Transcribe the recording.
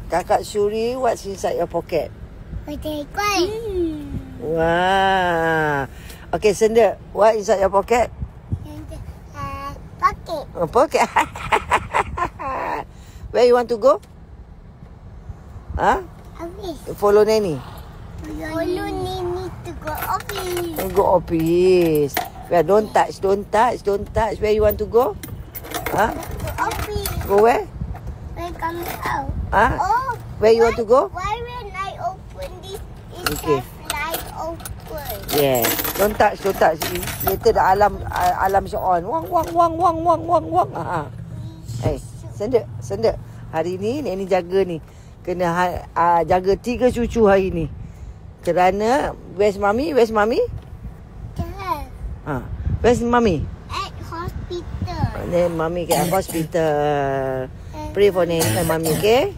Kakak Shuri, what's inside your pocket? Potato. Wow. Okay, Senda, what inside your pocket? Pocket. Pocket. Where you want to go? Huh? Office. Follow Nanny. Follow Nini to go office. Go office. Where? Don't touch. Where you want to go? Huh? Go office. Go where? When coming out. Huh? Oh. Where you want to go? Why when I open this, it Okay. have light open. Yeah. Don't touch. Later the alarm is on. Wang. Hey, Senda. Hari ni Neni jaga ni. Kena jaga 3 cucu hari ni. Kerana where's Mami? Yes. Where's Mami? At hospital. Then Mami at hospital. Pray for Neni and Mami, okay?